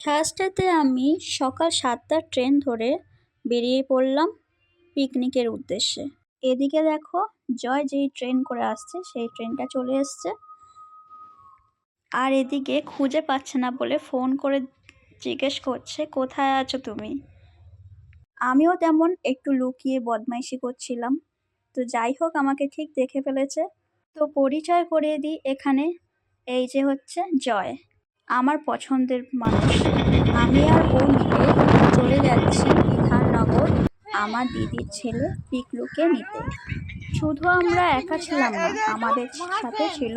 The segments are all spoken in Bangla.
থার্সডেতে আমি সকাল ৭টার ট্রেন ধরে বেরিয়ে পড়লাম পিকনিকের উদ্দেশ্যে। এদিকে দেখো জয় যেই ট্রেন করে আসছে সেই ট্রেনটা চলে এসছে। আর এদিকে খুঁজে পাচ্ছে না বলে ফোন করে জিজ্ঞেস করছে, কোথায় আছো তুমি? আমিও তেমন একটু লুকিয়ে বদমাইশি করছিলাম। তো যাই হোক, আমাকে ঠিক দেখে ফেলেছে। তো পরিচয় করিয়ে দিই, এখানে এই যে হচ্ছে জয়, আমার পছন্দের মানুষ। আমি আর ও মিলে চলে যাচ্ছি বিধাননগর আমার দিদির ছেলে পিকলুকে নিতে। শুধু আমরা একা ছিলাম না, আমাদের সাথে ছিল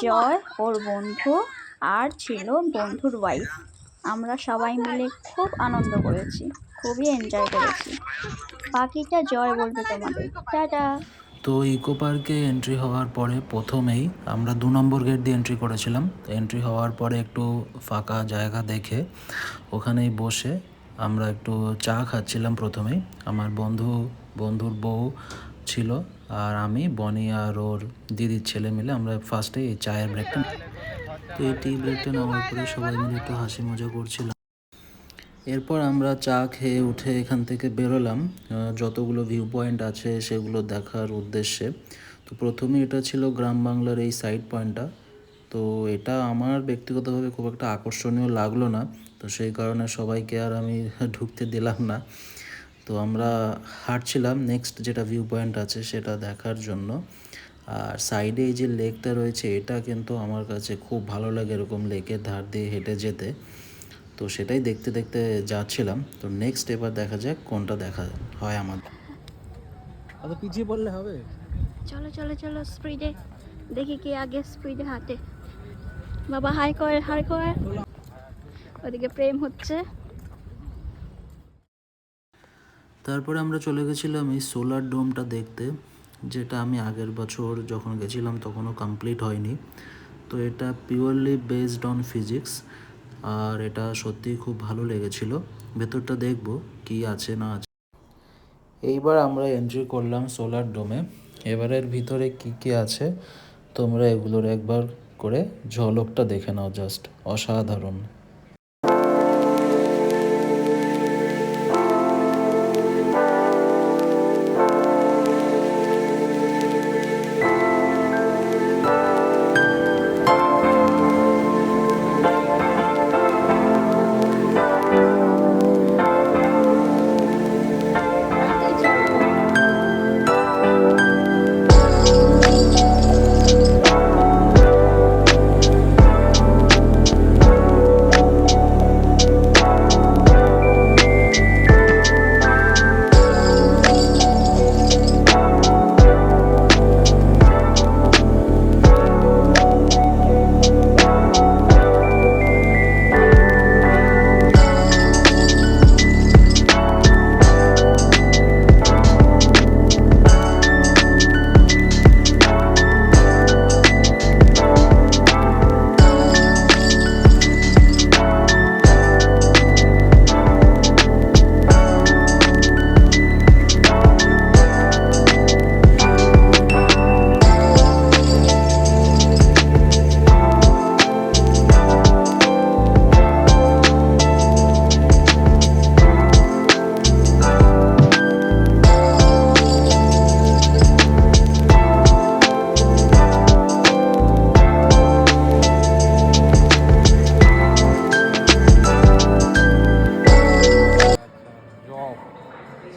জয়, ওর বন্ধু, আর ছিল বন্ধুর ওয়াইফ। আমরা সবাই মিলে খুব আনন্দ করেছি, খুবই এনজয় করেছি। বাকিটা জয় বলবে তোমাদের। টাটা। তো ইকো পার্কে এন্ট্রি হওয়ার পরে প্রথমেই আমরা ২ নম্বর গেট দিয়ে এন্ট্রি করেছিলাম। এন্ট্রি হওয়ার পরে একটু ফাঁকা জায়গা দেখে ওখানেই বসে আমরা একটু চা খাচ্ছিলাম। প্রথমেই আমার বন্ধুর বউ ছিল, আর আমি, বনি আর ওর দিদির ছেলে মিলে আমরা ফার্স্টে এই চায়ের ব্রেকটা, তো এই টি ব্রেকটা নেওয়ার পরে সবাই মিলে একটু হাসি মজা করছিলাম। এরপর আমরা চা খেয়ে উঠে এখান থেকে বেরোলাম যতগুলো ভিউ পয়েন্ট আছে সেগুলো দেখার উদ্দেশ্যে। তো প্রথমে এটা ছিল গ্রাম বাংলার এই সাইড পয়েন্টটা। তো এটা আমার ব্যক্তিগতভাবে খুব একটা আকর্ষণীয় লাগলো না, তো সেই কারণে সবাইকে আর আমি ঢুকতে দিলাম না। তো আমরা হাঁটছিলাম নেক্সট যেটা ভিউ পয়েন্ট আছে সেটা দেখার জন্য। আর সাইডে এই যে লেকটা রয়েছে এটা কিন্তু আমার কাছে খুব ভালো লাগে, এরকম লেকের ধার দিয়ে হেঁটে যেতে। তো সেটাই দেখতে দেখতে যাচ্ছিলাম। তো নেক্সট এবার দেখা যাক কোনটা দেখা হয় আমাদের। অত পিছিয়ে পড়লে হবে? চলো চলো চলো স্পিডে, দেখি কে আগে স্পিডে হাঁটে। বাবা হাই করে, হাই করে। ওদিকে প্রেম হচ্ছে। তারপরে আমরা চলে গেছিলাম এই সোলার ডোমটা দেখতে, যেটা আমি আগের বছর যখন গেছিলাম তখনও কমপ্লিট হয়নি। তো এটা পিওরলি বেসড অন ফিজিক্স, আর এটা সত্যিই খুব ভালো লেগেছিল। ভেতরটা দেখব কি আছে না আছে। এইবার আমরা এন্ট্রি করলাম সোলার ডোমে। এবারের ভিতরে কি কি আছে তোমরা এগুলোর একবার করে ঝলকটা দেখে নাও, জাস্ট অসাধারণ।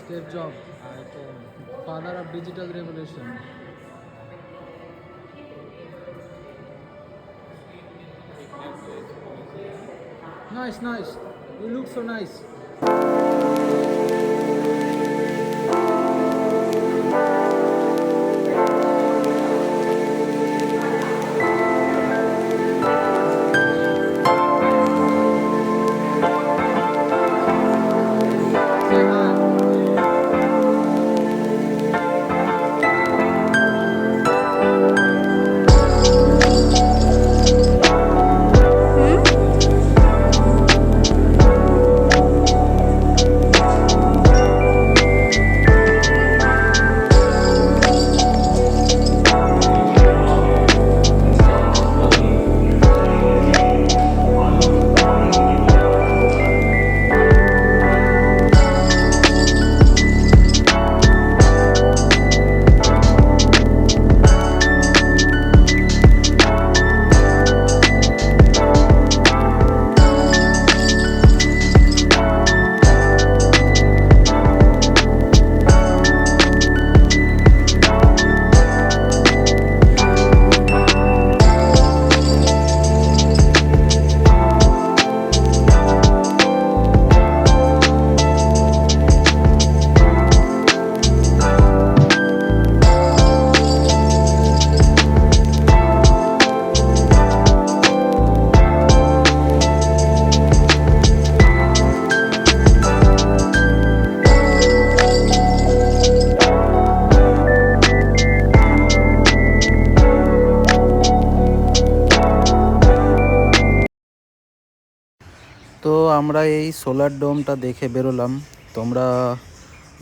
Steve Jobs, father of digital revolution. Nice, nice. You look so nice. Say hi. তো আমরা এই সোলার ডোমটা দেখে বেরোলাম। তোমরা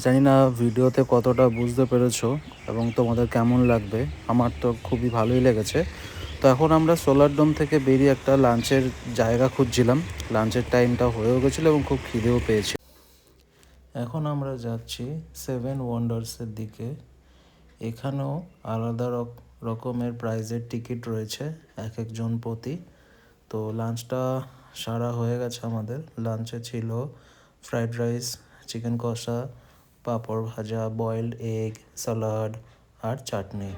জানি না ভিডিওতে কতটা বুঝতে পেরেছো এবং তোমাদের কেমন লাগবে। আমার তো খুবই ভালোই লেগেছে। তো এখন আমরা সোলার ডোম থেকে বেরিয়ে একটা লাঞ্চের জায়গা খুঁজছিলাম। লাঞ্চের টাইমটা হয়েও গেছিলো এবং খুব খিদেও পেয়েছে। এখন আমরা যাচ্ছি সেভেন ওয়ান্ডার্সের দিকে। এখানেও আলাদা রকমের প্রাইজের টিকিট রয়েছে এক একজন প্রতি। তো লাঞ্চটা সারা হয়ে গেছে আমাদের। লাঞ্চে ছিল ফ্রাইড রাইস, চিকেন কষা, পাঁপড় ভাজা, বয়েলড এগ, স্যালাড আর চাটনি।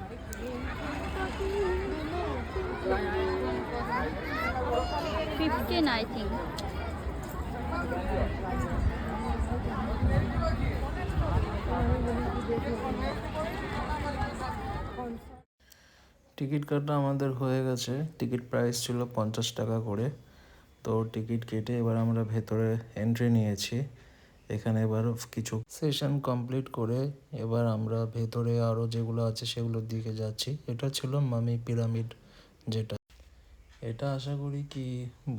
15 I think. টিকিট কাটা আমাদের হয়ে গেছে। টিকিট প্রাইস ছিল 50 টাকা করে। তো টিকিট কেটে এবার আমরা ভেতরে এন্ট্রি নিয়েছি। এখানে এবার কিছু সেশন কমপ্লিট করে এবার আমরা ভেতরে আরও যেগুলো আছে সেগুলোর দিকে যাচ্ছি। এটা ছিল মামি পিরামিড, যেটা এটা আশা করি কি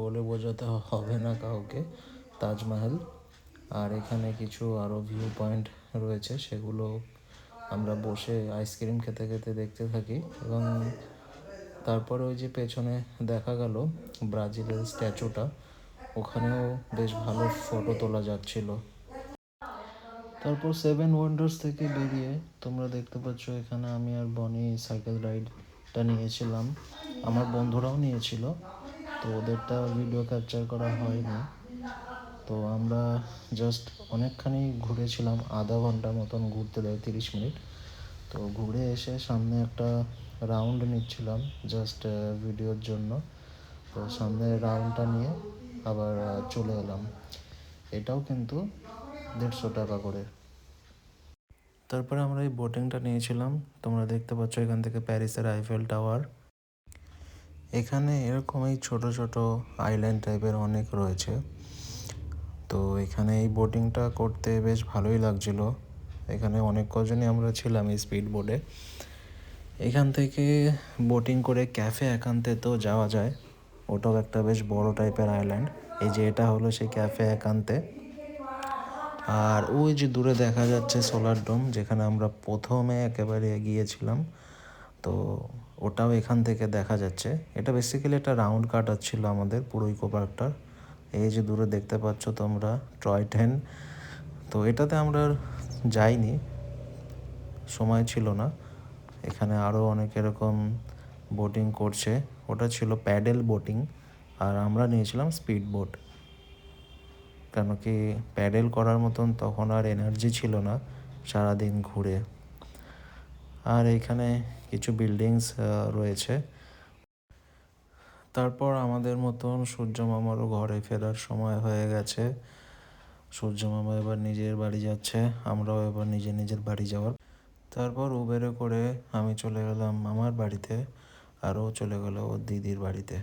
বলে বোঝাতে হবে না কাউকে, তাজমহল। আর এখানে কিছু আরও ভিউ পয়েন্ট রয়েছে, সেগুলো আমরা বসে আইসক্রিম খেতে খেতে দেখতে থাকি। এবং তারপরে ওই যে পেছনে দেখা গেল ব্রাজিলের স্ট্যাচুটা, ওখানেও বেশ ভালো ফটো তোলা যাচ্ছিল। তারপর সেভেন ওয়ান্ডার্স থেকে বেরিয়ে তোমরা দেখতে পাচ্ছ এখানে আমি আর বনি সাইকেল রাইডটা নিয়েছিলাম। আমার বন্ধুরাও নিয়েছিল, তো ওদেরটা ভিডিও ক্যাপচার করা হয়নি। তো আমরা জাস্ট অনেকখানি ঘুরেছিলাম, আধা ঘন্টা মতন ঘুরতে দেয়, 30 মিনিট। তো ঘুরে এসে সামনে একটা রাউন্ড নিচ্ছিলাম জাস্ট ভিডিওর জন্য। তো সামনে রাউন্ডটা নিয়ে আবার চলে এলাম। এটাও কিন্তু 150 টাকা করে। তারপরে আমরা এই বোটিংটা নিয়েছিলাম। তোমরা দেখতে পাচ্ছ এখান থেকে প্যারিসের আইফেল টাওয়ার। এখানে এরকমই ছোট ছোট আইল্যান্ড টাইপের অনেক রয়েছে। তো এখানে এই বোটিংটা করতে বেশ ভালোই লাগছিল। এখানে অনেক কজনই আমরা ছিলাম এই স্পিড বোটে। এখান থেকে বোটিং করে ক্যাফে একান্তেতেও যাওয়া যায়। ওটাও একটা বেশ বড় টাইপের আইল্যান্ড। এই যে এটা হলো সেই ক্যাফে একান্তে। আর ওই যে দূরে দেখা যাচ্ছে সোলার ডোম, যেখানে আমরা প্রথমে একেবারে গিয়েছিলাম। তো ওটাও এখান থেকে দেখা যাচ্ছে। এটা বেসিক্যালি একটা রাউন্ড কাটাচ্ছিল আমাদের পুরো ইকো পার্কটা। এই যে দূরে দেখতে পাচ্ছ তোমরা টয় ট্রেন। তো এটাতে আমরা যাইনি, সময় ছিল না। এখানে আরও অনেক এরকম বোটিং করছে। ওটা ছিল প্যাডেল বোটিং, আর আমরা নিয়েছিলাম স্পিড বোট। কেন কি প্যাডেল করার মতন তখন আর এনার্জি ছিল না সারাদিন ঘুরে। আর এখানে কিছু বিল্ডিংস রয়েছে। তারপর আমাদের মতন সূর্য মামারও ঘরে ফেরার সময় হয়ে গেছে। সূর্য মামা এবার নিজের বাড়ি যাচ্ছে, আমরাও এবার নিজের বাড়ি যাওয়ার। তারপর উবেরে করে আমি চলে গেলাম আমার বাড়িতে, আর ও চলে গেল ওর দিদির বাড়িতে।